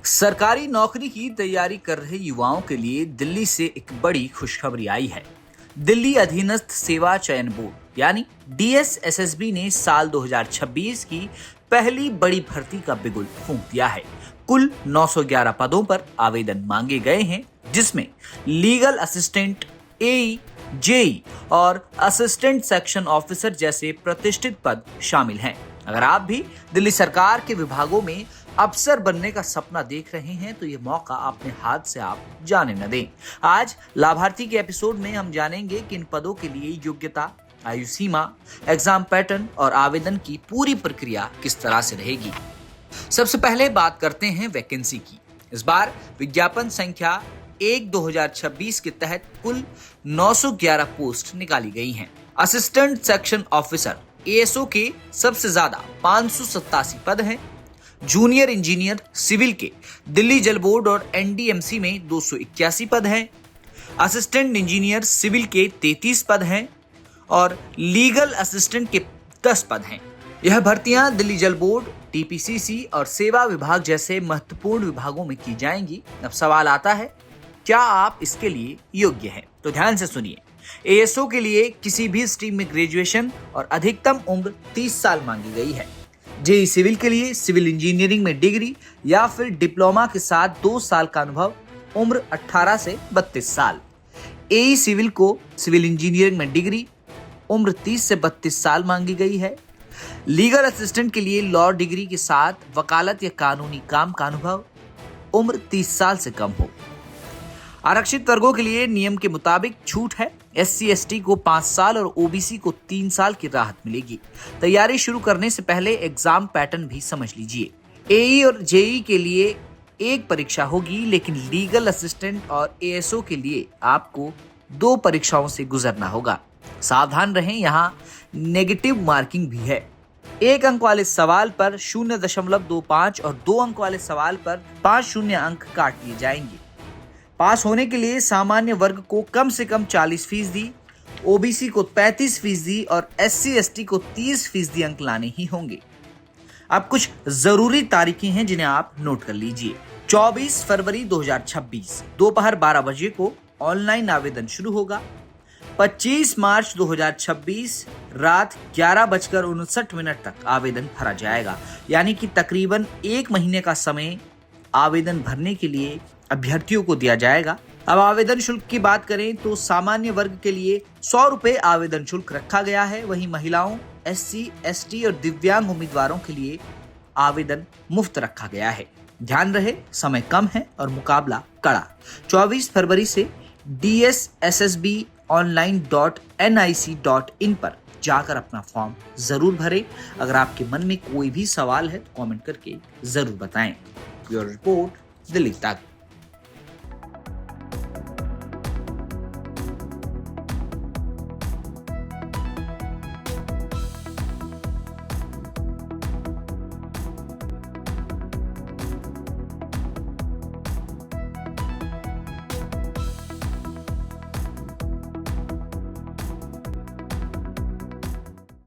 सरकारी नौकरी की तैयारी कर रहे युवाओं के लिए दिल्ली से एक बड़ी खुशखबरी आई है। दिल्ली अधीनस्थ सेवा चयन बोर्ड यानी DSSSB ने साल 2026 की पहली बड़ी भर्ती का बिगुल फूंक दिया है। कुल 911 पदों पर आवेदन मांगे गए हैं, जिसमें लीगल असिस्टेंट, AE, JE और असिस्टेंट सेक्शन ऑफिसर जैसे प्रतिष्ठित पद शामिल हैं। अगर आप भी दिल्ली सरकार के विभागों में अफसर बनने का सपना देख रहे हैं तो ये मौका अपने हाथ से आप जाने न दें। आज लाभार्थी के एपिसोड में हम जानेंगे कि इन पदों के लिए योग्यता, आयु सीमा, एग्जाम पैटर्न और आवेदन की पूरी प्रक्रिया किस तरह से रहेगी। सबसे पहले बात करते हैं वैकेंसी की। इस बार विज्ञापन संख्या 1/2026 के तहत कुल 911 पोस्ट निकाली गई हैं। असिस्टेंट सेक्शन ऑफिसर ASO के सबसे ज्यादा 587 पद हैं। जूनियर इंजीनियर सिविल के दिल्ली जल बोर्ड और NDMC में 281 पद हैं। असिस्टेंट इंजीनियर सिविल के 33 पद हैं और लीगल असिस्टेंट के 10 पद हैं। यह भर्तियां दिल्ली जल बोर्ड, TPCC और सेवा विभाग जैसे महत्वपूर्ण विभागों में की जाएंगी। अब सवाल आता है, क्या आप इसके लिए योग्य हैं? तो ध्यान से सुनिए। ASO के लिए किसी भी स्ट्रीम में ग्रेजुएशन और अधिकतम उम्र 30 साल मांगी गई है। JE सिविल के लिए सिविल इंजीनियरिंग में डिग्री या फिर डिप्लोमा के साथ 2 साल का अनुभव, उम्र 18 से 32 साल। AE सिविल को सिविल इंजीनियरिंग में डिग्री, उम्र 30 से 32 साल मांगी गई है। लीगल असिस्टेंट के लिए लॉ डिग्री के साथ वकालत या कानूनी काम का अनुभव, उम्र 30 साल से कम हो। आरक्षित वर्गों के लिए नियम के मुताबिक छूट है। SC/ST को 5 साल और OBC को 3 साल की राहत मिलेगी। तैयारी शुरू करने से पहले एग्जाम पैटर्न भी समझ लीजिए। AE और JE के लिए एक परीक्षा होगी, लेकिन लीगल असिस्टेंट और ASO के लिए आपको 2 परीक्षाओं से गुजरना होगा। सावधान रहें, यहाँ नेगेटिव मार्किंग भी है। 1 अंक वाले सवाल पर 0.25 और 2 अंक वाले सवाल पर 5 शून्य अंक काट लिए जाएंगे। पास होने के लिए सामान्य वर्ग को कम से कम 40%, OBC को 35% और SC/ST को 30% अंक लाने ही होंगे। अब कुछ जरूरी तारीखें हैं जिन्हें आप नोट कर लीजिए। 24 फरवरी 2026 दोपहर 12 बजे को ऑनलाइन आवेदन शुरू होगा। 25 मार्च 2026 रात 11:59 तक आवेदन भरा जाएगा, यानी कि तकरीबन 1 महीने का समय आवेदन भरने के लिए अभ्यर्थियों को दिया जाएगा। अब आवेदन शुल्क की बात करें तो सामान्य वर्ग के लिए 100 रुपए आवेदन शुल्क रखा गया है। वहीं महिलाओं, SC/ST और दिव्यांग उम्मीदवारों के लिए आवेदन मुफ्त रखा गया है। ध्यान रहे, समय कम है और मुकाबला कड़ा। 24 फरवरी से DSSSBonline.nic.in पर जाकर अपना फॉर्म जरूर भरें। अगर आपके मन में कोई भी सवाल है तो कमेंट करके जरूर बताएं। ब्यूरो रिपोर्ट, दिल्ली तक।